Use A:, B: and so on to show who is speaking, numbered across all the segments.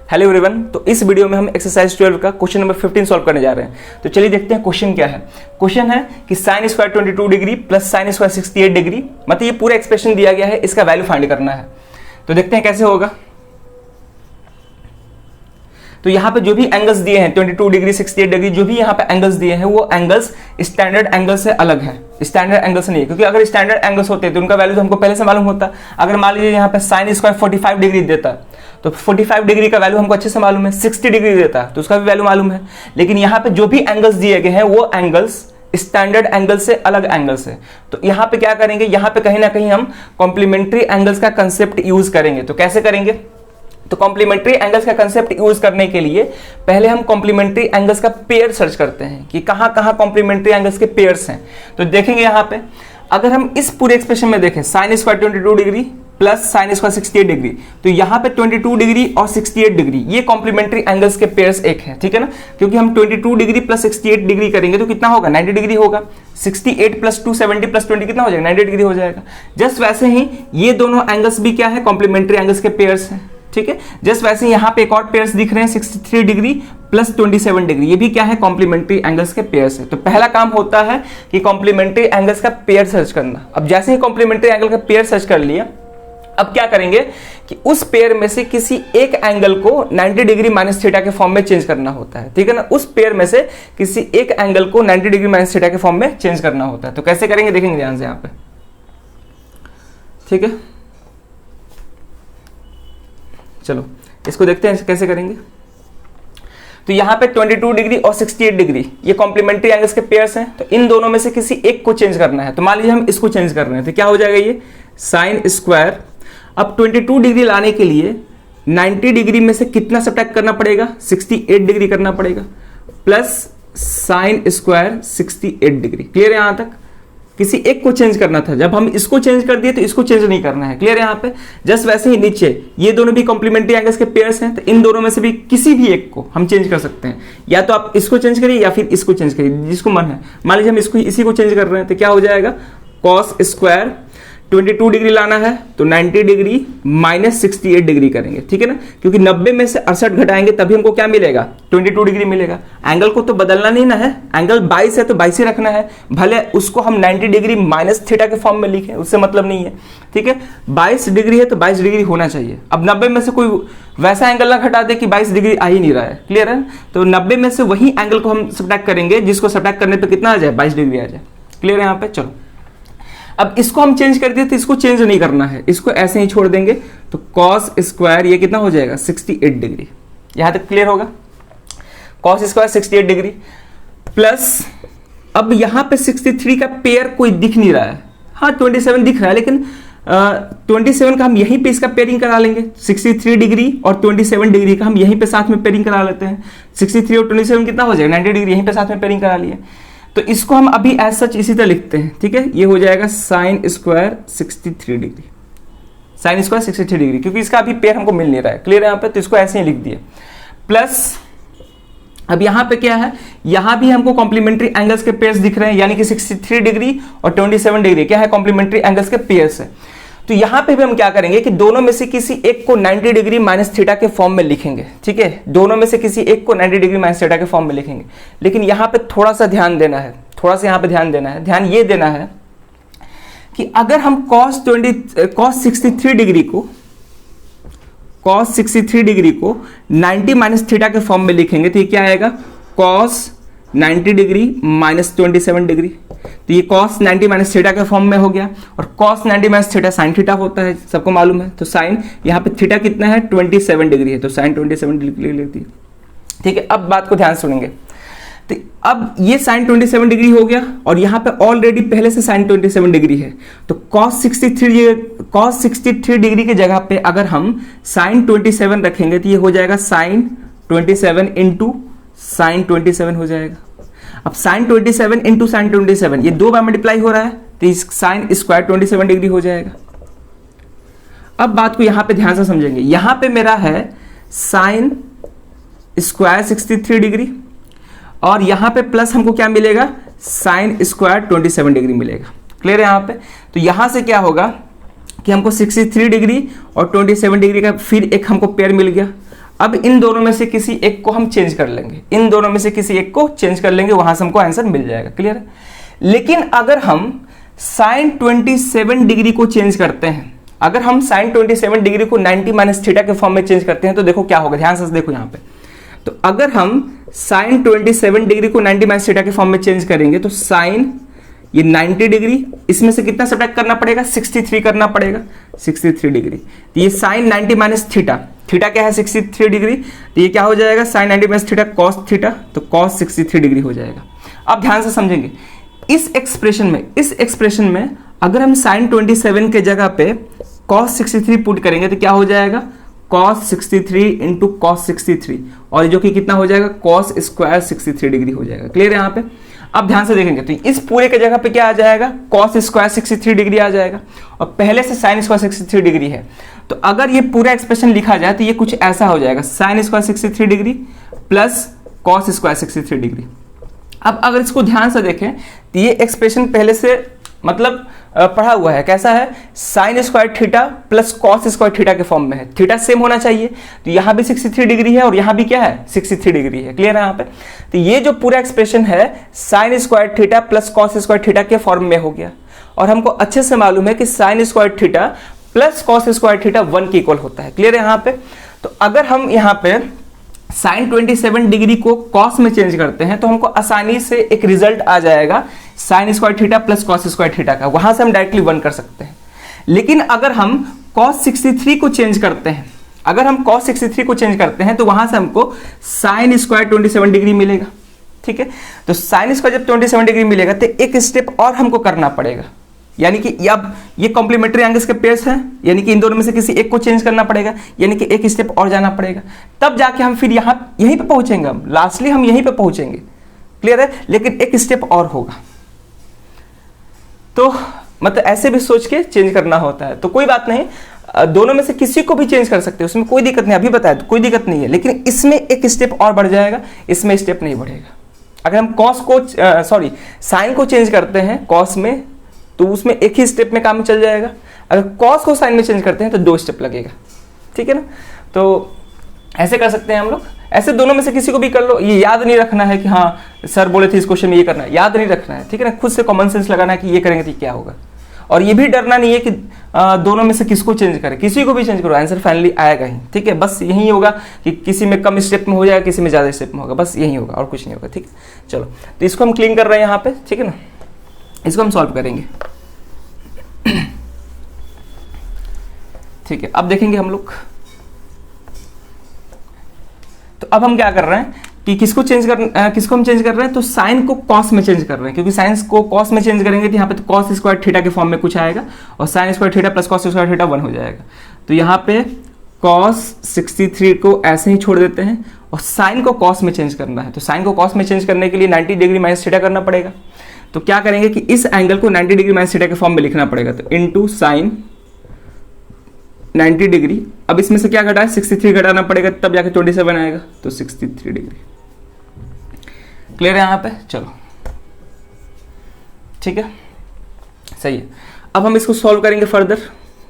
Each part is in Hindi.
A: हेलो एवरीवन, तो इस वीडियो में हम एक्सरसाइज 12 का क्वेश्चन नंबर 15 सॉल्व करने जा रहे हैं। तो चलिए देखते हैं क्वेश्चन क्या है। क्वेश्चन है कि sine square 22 degree plus sine square 68 degree, मतलब ये पूरा एक्सप्रेशन दिया गया है, इसका वैल्यू फाइंड करना है। तो देखते हैं कैसे होगा। तो यहाँ पे जो भी एंगल्स दिए हैं 22 डिग्री 68 डिग्री, जो भी यहाँ पे एंगल्स दिए हैं वो एंगल्स स्टैंडर्ड एंगल से अलग है, स्टैंडर्ड एंगल से नहीं है। क्योंकि अगर स्टैंडर्ड एंगल्स होते तो उनका वैल्यू तो हमको पहले से मालूम होता। अगर मान लीजिए यहाँ पे साइन स्क्वायर 45 डिग्री देता तो 45 डिग्री का वैल्यू हमको अच्छे से मालूम है। 60 डिग्री देता तो उसका भी वैल्यू मालूम है। लेकिन यहाँ पे जो भी एंगल्स दिए गए हैं वो एंगल्स स्टैंडर्ड एंगल से अलग एंगल्स है। तो यहाँ पे क्या करेंगे, यहाँ पे कहीं ना कहीं हम कॉम्प्लीमेंट्री एंगल्स का कंसेप्ट यूज करेंगे। तो कैसे करेंगे, तो कॉम्प्लीमेंट्री एंगल्स का कंसेप्ट यूज करने के लिए पहले हम कॉम्प्लीमेंट्री एंगल्स का पेयर सर्च करते हैं कि कहां कहां कॉम्प्लीमेंट्री एंगल्स के पेयर्स हैं। तो देखेंगे यहां पे, अगर हम इस पूरे एक्सप्रेशन में देखें sine square 22 degree plus sine square 68 degree, तो यहां पे 22 डिग्री और 68 डिग्री ये कॉम्प्लीमेंट्री एंगल्स के पेयर्स एक है, ठीक है ना। क्योंकि हम 22 डिग्री प्लस 68 डिग्री करेंगे तो कितना होगा, 90 डिग्री होगा। 68 प्लस 2 70 प्लस 20 कितना हो जाएगा, 90 डिग्री हो जाएगा। जस्ट वैसे ही ये दोनों एंगल्स भी क्या है, कॉम्प्लीमेंट्री एंगल्स के पेयर्स हैं, ठीक है। जस्ट वैसे यहाँ पे एक और पेयर्स दिख रहे हैं 63 डिग्री प्लस 27 डिग्री, ये भी क्या है, कॉम्प्लीमेंट्री एंगल्स के पेयर्स है। तो पहला काम होता है कि कॉम्प्लीमेंट्री एंगल्स का पेयर सर्च करना। अब जैसे ही कॉम्प्लीमेंट्री एंगल का पेयर सर्च कर लिया, अब क्या करेंगे कि उस पेयर में से किसी एक एंगल को 90 डिग्री माइनस थीटा के फॉर्म में चेंज करना होता है, ठीक है ना। उस पेयर में से किसी एक एंगल को 90 डिग्री माइनस थीटा के फॉर्म में चेंज करना होता है। तो कैसे करेंगे देखेंगे ध्यान से यहाँ पे, ठीक है। चलो इसको देखते हैं कैसे करेंगे। तो यहां पे 22 डिग्री और 68 डिग्री ये कॉम्प्लीमेंट्री एंगल्स के पेयर्स हैं। तो इन दोनों में से किसी एक को चेंज करना है। तो मान लीजिए हम इसको चेंज कर रहे हैं, तो क्या हो जाएगा, ये साइन स्क्वायर। अब 22 डिग्री लाने के लिए 90 डिग्री में से कितना सब्ट्रैक्ट करना पड़ेगा, 68 डिग्री करना पड़ेगा, plus sine square 68 degree. Clear है यहां तक। किसी एक को चेंज करना था, जब हम इसको चेंज कर दिए तो इसको चेंज नहीं करना है। क्लियर है यहाँ पे। जस्ट वैसे ही नीचे ये दोनों भी कॉम्प्लीमेंट्री एंगल्स के पेयर्स हैं, तो इन दोनों में से भी किसी भी एक को हम चेंज कर सकते हैं। या तो आप इसको चेंज करिए या फिर इसको चेंज करिए, जिसको मन है। मान लीजिए हम इसको इसी को चेंज कर रहे हैं, तो क्या हो जाएगा, कॉस स्क्वायर 22 डिग्री लाना है तो 90 डिग्री माइनस 68 डिग्री करेंगे, ठीक है ना। क्योंकि 90 में से 68 घटाएंगे तभी हमको क्या मिलेगा, 22 डिग्री मिलेगा। एंगल को तो बदलना नहीं ना है, एंगल 22 है तो 22 ही रखना है, भले उसको हम 90 डिग्री माइनस थीटा के फॉर्म में लिखें, उससे मतलब नहीं है, ठीक है। 22 डिग्री है तो 22 डिग्री होना चाहिए। अब 90 में से कोई वैसा एंगल ना घटा दे कि 22 डिग्री आ ही नहीं रहा है। क्लियर है। तो 90 में से वही एंगल को हम सब्ट्रैक्ट करेंगे जिसको सब्ट्रैक्ट करने पर कितना आ जाए, 22 डिग्री आ जाए। क्लियर है यहाँ पे। चलो अब इसको हम चेंज कर दिए तो इसको चेंज नहीं करना है, इसको ऐसे ही छोड़ देंगे। तो कॉस स्क्वायर ये कितना हो जाएगा, 68 डिग्री। यहां तक क्लियर होगा। कॉस स्क्वायर 68 डिग्री प्लस, अब यहां पे 63 का पेयर कोई दिख नहीं रहा है। हाँ 27 दिख रहा है, लेकिन 27 का हम यहीं पे इसका पेयरिंग करा लेंगे। 63 डिग्री और 27 डिग्री का हम यहीं पे साथ में पेयरिंग करा लेते हैं। 63 और 27 कितना हो जाएगा, 90 डिग्री, यहीं पे साथ में पेयरिंग करा लिए। तो इसको हम अभी एज सच इसी तरह लिखते हैं, ठीक है। ये हो जाएगा sign square 63 degree, sign square 63 degree, क्योंकि इसका अभी पेयर हमको मिल नहीं रहा है। क्लियर है यहाँ पे। तो इसको ऐसे ही लिख दिए। प्लस अब यहाँ पे क्या है, यहाँ भी हमको कॉम्प्लीमेंट्री एंगल्स के पेयर्स दिख रहे हैं, यानी कि 63 डिग्री और 27 डिग्री क्या है, कॉम्प्लीमेंट्री एंगल्स के पेयर्स है। तो यहां पे भी हम क्या करेंगे कि दोनों में से किसी एक को 90 डिग्री माइनस थीटा के फॉर्म में लिखेंगे, ठीक है। दोनों में से किसी एक को 90 डिग्री माइनस थीटा के फॉर्म में लिखेंगे। लेकिन यहां पे थोड़ा सा ध्यान देना है, थोड़ा सा यहां पे ध्यान देना है। ध्यान ये देना है कि अगर हम cos 63 डिग्री को 90 माइनस थीटा के फॉर्म में लिखेंगे तो ये क्या आएगा, cos 90 डिग्री माइनस 27 डिग्री। तो ये cos 90 माइनस थीटा के फॉर्म में हो गया। और cos 90 minus theta sine theta होता है, सबको मालूम है। तो साइन यहाँ पे थीटा कितना है, 27 डिग्री है, तो साइन 27 डिग्री लेती है, ठीक है। अब बात को ध्यान सुनेंगे। तो अब ये साइन 27 डिग्री हो गया और यहाँ पे ऑलरेडी पहले से साइन 27 डिग्री है। तो cos 63 डिग्री की जगह पे अगर हम साइन 27 रखेंगे तो ये हो जाएगा साइन 27 इंटू साइन 27 हो जाएगा। अब साइन 27 इंटू साइन 27 ये दो बार मल्टीप्लाई हो रहा है, तो साइन स्क्वायर 27 डिग्री हो जाएगा। अब बात को यहां पे ध्यान से समझेंगे। यहां पे मेरा है साइन स्क्वायर 63 डिग्री और यहां पे प्लस हमको क्या मिलेगा, साइन स्क्वायर 27 डिग्री मिलेगा। क्लियर है यहां पे। तो यहां से क्या होगा कि हमको 63 डिग्री और 27 डिग्री का फिर एक हमको पेयर मिल गया। अब इन दोनों में से किसी एक को हम चेंज कर लेंगे, इन दोनों में से किसी एक को चेंज कर लेंगे, वहां से हमको आंसर मिल जाएगा। क्लियर है? लेकिन अगर हम साइन 27 डिग्री को चेंज करते हैं, अगर हम साइन 27 डिग्री को 90 माइनस थीटा के फॉर्म में चेंज करते हैं तो देखो क्या होगा, ध्यान से देखो यहाँ पे। तो अगर हम साइन 27 डिग्री को 90 माइनस थीटा के फॉर्म में चेंज करेंगे तो साइन ये 90 डिग्री, इसमें से कितना सब्ट्रैक्ट करना पड़ेगा, 63 करना पड़ेगा, 63 डिग्री। तो ये साइन 90 माइनस थीटा, थीटा क्या है 63 डिग्री, तो ये क्या हो जाएगा sine 90 minus theta cos theta, तो कॉस 63 डिग्री हो जाएगा। अब ध्यान से समझेंगे, इस एक्सप्रेशन में अगर हम साइन 27 के जगह पे कॉस 63 पुट करेंगे तो क्या हो जाएगा, कॉस 63 इंटू कॉस 63, और जो कि कितना हो जाएगा, कॉस स्क्वायर 63 डिग्री हो जाएगा। क्लियर है यहाँ पे? अब ध्यान से देखेंगे तो इस पूरे के जगह पे क्या आ जाएगा, कॉस स्क्वायर 63 डिग्री आ जाएगा, और पहले से साइन स्क्वायर 63 डिग्री है। तो अगर ये पूरा एक्सप्रेशन लिखा जाए तो ये कुछ ऐसा हो जाएगा, sign square 63 degree plus cos square 63 degree. अब अगर इसको ध्यान से देखें तो ये एक्सप्रेशन पहले से मतलब पढ़ा हुआ है, कैसा है, sine square theta plus cos square theta के फॉर्म में है, थीटा सेम होना चाहिए, तो यहाँ भी 63 डिग्री है और यहाँ भी क्या है 63 डिग्री है। क्लियर है यहाँ पे? तो ये जो पूरा एक्सप्रेशन है sine square theta plus cos square theta के फॉर्म में हो गया, और हमको अच्छे से मालूम है कि sine square theta plus cos square theta 1 के इक्वल होता है। क्लियर है यहाँ पे? तो अगर हम यहाँ पे साइन 27 डिग्री को कॉस में चेंज करते हैं तो हमको आसानी से एक रिजल्ट आ जाएगा sine square theta plus cos square theta का, वहां से हम डायरेक्टली 1 कर सकते हैं। लेकिन अगर हम कॉस 63 को चेंज करते हैं, अगर हम कॉस 63 को चेंज करते हैं तो वहां से हमको साइन स्क्वायर 27 डिग्री मिलेगा। ठीक है? तो साइन स्क्वायर जब 27 डिग्री मिलेगा तो एक स्टेप और हमको करना पड़ेगा, यानी कि अब ये कॉम्प्लीमेंट्री एंगल्स के पेयर्स हैं, यानी कि इन दोनों में से किसी एक को चेंज करना पड़ेगा, यानी कि एक स्टेप और जाना पड़ेगा, तब जाके हम फिर यहीं पे पहुंचेंगे, हम लास्टली हम यहीं पे पहुंचेंगे। क्लियर है? लेकिन एक स्टेप और होगा, तो मतलब ऐसे भी सोच के चेंज करना होता है। तो कोई बात नहीं, दोनों में से किसी को भी चेंज कर सकते हैं, उसमें कोई दिक्कत नहीं, अभी बताया तो कोई दिक्कत नहीं है, लेकिन इसमें एक स्टेप और बढ़ जाएगा, इसमें स्टेप नहीं बढ़ेगा। अगर हम कॉस को साइन को चेंज करते हैं कॉस में तो उसमें एक ही स्टेप में काम चल जाएगा, अगर कॉस को साइन में चेंज करते हैं तो 2 स्टेप लगेगा। ठीक है ना? तो ऐसे कर सकते हैं हम लोग, ऐसे दोनों में से किसी को भी कर लो। ये याद नहीं रखना है कि हाँ सर बोले थे इस क्वेश्चन में ये करना है, याद नहीं रखना है। ठीक है ना? खुद से कॉमन सेंस लगाना है कि ये करेंगे तो क्या होगा, और ये भी डरना नहीं है कि दोनों में से किसको चेंज करें, किसी को भी चेंज करो, आंसर फाइनली आएगा ही। ठीक है? बस यही होगा कि किसी में कम स्टेप में हो जाएगा, किसी में ज्यादा स्टेप में होगा, बस यही होगा और कुछ नहीं होगा। ठीक है? चलो, तो इसको हम क्लीन कर रहे हैं यहाँ पे। ठीक है ना? इसको हम सॉल्व करेंगे। ठीक है, अब देखेंगे हम लोग। तो अब हम क्या कर रहे हैं कि किसको हम चेंज कर रहे हैं, तो साइन को कॉस में चेंज कर रहे हैं, क्योंकि साइन को कॉस में चेंज करेंगे तो यहाँ पे तो कॉस स्क्वायर थीटा के फॉर्म में कुछ आएगा, और sine square theta plus cos square theta 1 हो जाएगा। तो यहाँ पे कॉस 63 को ऐसे ही छोड़ देते हैं, और साइन को कॉस में चेंज करना है, तो साइन को कॉस में चेंज करने के लिए 90 डिग्री माइनस थीटा करना पड़ेगा। तो क्या करेंगे कि इस एंगल को 90 डिग्री माइनस थीटा के फॉर्म में लिखना पड़ेगा, तो इंटू साइन 90 डिग्री, अब इसमें से क्या घटा है 63 घटाना पड़ेगा, तब जाके 27 आएगा, तो 63 डिग्री। क्लियर है यहाँ पे? चलो ठीक है, सही है। अब हम इसको सॉल्व करेंगे फर्दर,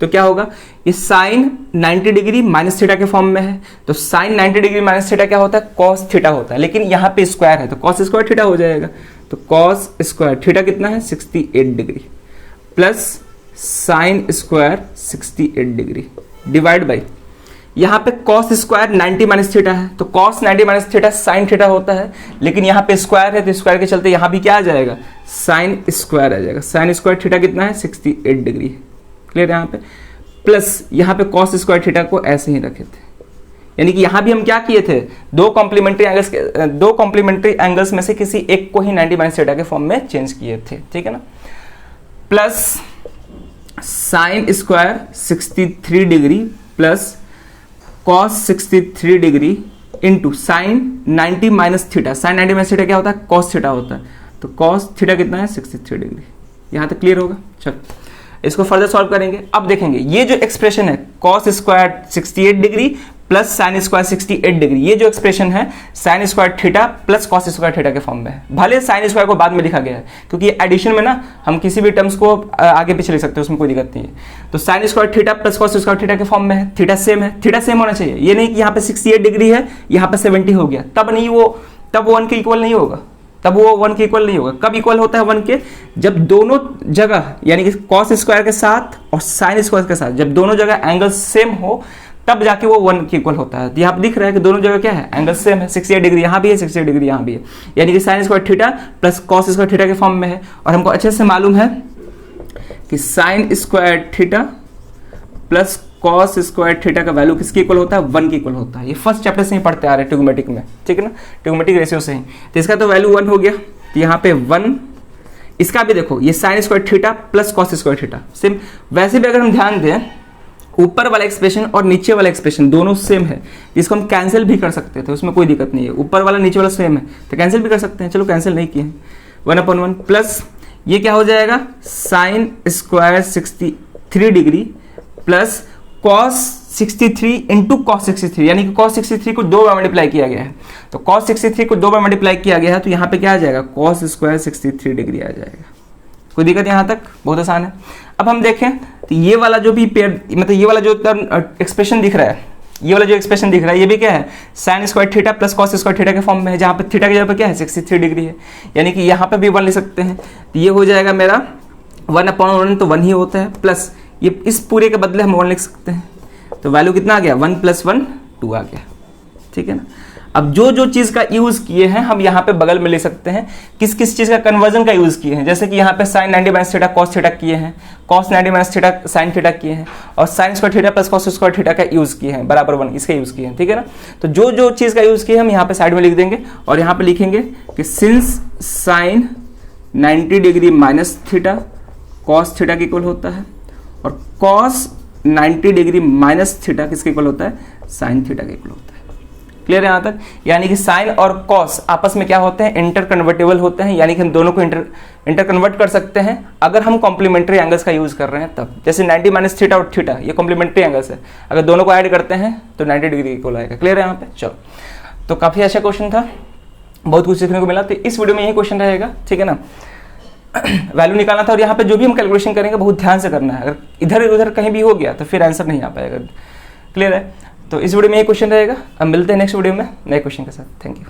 A: तो क्या होगा, ये साइन 90 डिग्री माइनस थीटा के फॉर्म में है, तो साइन 90 डिग्री माइनस थीटा क्या होता है, कॉस थीटा होता है, लेकिन यहाँ पे स्क्वायर है तो कॉस स्क्वायर थीटा हो जाएगा, तो कॉस स्क्वायर थीटा कितना है 68 degree plus sine square 68 degree divide by, यहाँ पे कॉस स्क्वायर 90 माइनस थीटा है, तो cos 90 minus theta sine theta होता है, लेकिन यहाँ पे स्क्वायर है तो स्क्वायर के चलते यहाँ भी क्या आ जाएगा, साइन स्क्वायर आ जाएगा। साइन स्क्वायर थीटा कितना है 68 डिग्री। क्लियर यहाँ पे, प्लस यहाँ पे कॉस स्क्वायर थीटा को ऐसे ही रखे थे, यानी कि यहाँ भी हम क्या किए थे, दो कॉम्प्लीमेंट्री एंगल्स में से किसी एक को ही 90 माइनस थीटा के फॉर्म में चेंज किए थे, ठीक है ना। Plus sine square 63 degree plus cos 63 degree into sine 90 minus theta, sine 90 minus theta क्या होता है, कॉस थीटा होता है, तो कॉस थीटा कितना है 63 डिग्री। यहां तक क्लियर होगा। चलो इसको फर्दर सॉल्व करेंगे। अब देखेंगे ये जो एक्सप्रेशन है cos square 68 degree plus sine square 68 degree, ये जो एक्सप्रेशन है sine square theta plus cos square theta के फॉर्म में है। भले साइन स्क्वायर को बाद में लिखा गया है, क्योंकि एडिशन में ना हम किसी भी टर्म्स को आगे पीछे लिख सकते हैं, उसमें कोई दिक्कत नहीं है। तो sine square theta plus cos square theta के फॉर्म में है, थीटा सेम है, थीटा सेम होना चाहिए। ये नहीं कि यहाँ पे 68 डिग्री है, यहाँ पे 70 हो गया, तब नहीं, वो तब 1 के इक्वल नहीं होगा, तब वो 1 के इक्वल नहीं होगा। कब इक्वल होता है 1 के? जब दोनों जगह यानी कि कॉस स्क्वायर के साथ और साइन स्क्वायर के साथ जब दोनों जगह एंगल सेम हो, तब जाके वो 1 के इक्वल होता है। यहाँ पे दिख रहा है कि दोनों जगह क्या है, एंगल सेम है, 68 डिग्री यहाँ भी है, 68 डिग्री यहाँ भी है, यानी कि sine square theta plus cos square theta के फॉर्म में है। और हमको अच्छे से मालूम है कि sine square theta plus cos square theta का वैल्यू किसके इक्वल होता है, 1 के इक्वल होता है। ये फर्स्ट चैप्टर से ही पढ़ते आ रहे हैं ट्रिग्नोमेट्रिक में, ठीक है ना, ट्रिग्नोमेट्रिक रेशियो से ही। तो इसका तो वैल्यू 1 हो गया, तो यहाँ पे 1, इसका भी देखो ये sine square theta plus cos square theta same. वैसे भी अगर हम ध्यान दें, ऊपर वाला एक्सप्रेशन और नीचे वाला एक्सप्रेशन दोनों सेम है, इसको हम कैंसिल भी कर सकते थे, उसमें कोई दिक्कत नहीं है। ऊपर वाला नीचे वाला सेम है तो कैंसिल भी कर सकते हैं, चलो कैंसिल नहीं किए, 1/1 प्लस ये क्या हो जाएगा, sign square 63 degree plus cos 63 into cos 63, यानी कि कॉस 63 को 2 बार मल्टीप्लाई किया गया है। तो कॉस 63 को 2 बार मल्टीप्लाई किया गया है, तो यहाँ पे क्या आ जाएगा, कॉस स्क्वायर 63 डिग्री आ जाएगा। कोई दिक्कत यहाँ तक? बहुत आसान है। अब हम देखें तो ये वाला जो भी पेयर, मतलब ये वाला जो एक्सप्रेशन दिख रहा है, ये वाला जो एक्सप्रेशन दिख रहा है, ये भी क्या है, sine square theta plus cos square theta के फॉर्म में है, जहाँ पे थीटा की जगह पे क्या है, 63 डिग्री है, यानी कि यहाँ पे भी 1 ले सकते हैं। तो ये हो जाएगा मेरा 1/1, तो 1 ही होता है, प्लस ये इस पूरे के बदले हम 1 लिख सकते हैं, तो वैल्यू कितना आ गया, 1 + 1 2 आ गया, ठीक है ना। अब जो जो चीज का यूज किए हैं हम यहाँ पे बगल में ले सकते हैं, किस किस चीज का कन्वर्जन का यूज किए हैं, जैसे कि यहाँ पे साइन 90 - थीटा कॉस थीटा किए हैं, कॉस 90 - थीटा साइन थीटा किए हैं, और sine square theta plus cos square theta का यूज किए हैं, बराबर 1 इसका यूज किए हैं, ठीक है ना। तो जो जो चीज का यूज किए हम यहाँ पे साइड में लिख देंगे, और यहाँ पे लिखेंगे कि since sign 90 degree minus theta cos theta के इक्वल होता है, और कॉस 90 डिग्री माइनस थीटा किसके इक्वल होता है, साइन थीटा के इक्वल होता है। क्लियर है यहाँ तक? यानी कि साइन और कॉस आपस में क्या होते हैं, इंटर कन्वर्टेबल होते हैं, यानी कि हम दोनों को इंटर कन्वर्ट कर सकते हैं अगर हम कॉम्प्लीमेंट्री एंगल्स का यूज कर रहे हैं तब। जैसे 90 - थीटा और थीटा ये कॉम्प्लीमेंट्री एंगल्स है, अगर दोनों को ऐड करते हैं तो 90 डिग्री इक्वल आएगा। क्लियर है यहाँ पे? चलो, तो काफी अच्छा क्वेश्चन था, बहुत कुछ सीखने को मिला। तो इस वीडियो में यही क्वेश्चन रहेगा, ठीक है ना। वैल्यू निकालना था, और यहाँ पे जो भी हम कैलकुलेशन करेंगे बहुत ध्यान से करना है, अगर इधर उधर कहीं भी हो गया तो फिर आंसर नहीं आ पाएगा। क्लियर है? तो इस वीडियो में ये क्वेश्चन रहेगा। अब मिलते हैं नेक्स्ट वीडियो में नए क्वेश्चन के साथ। Thank you.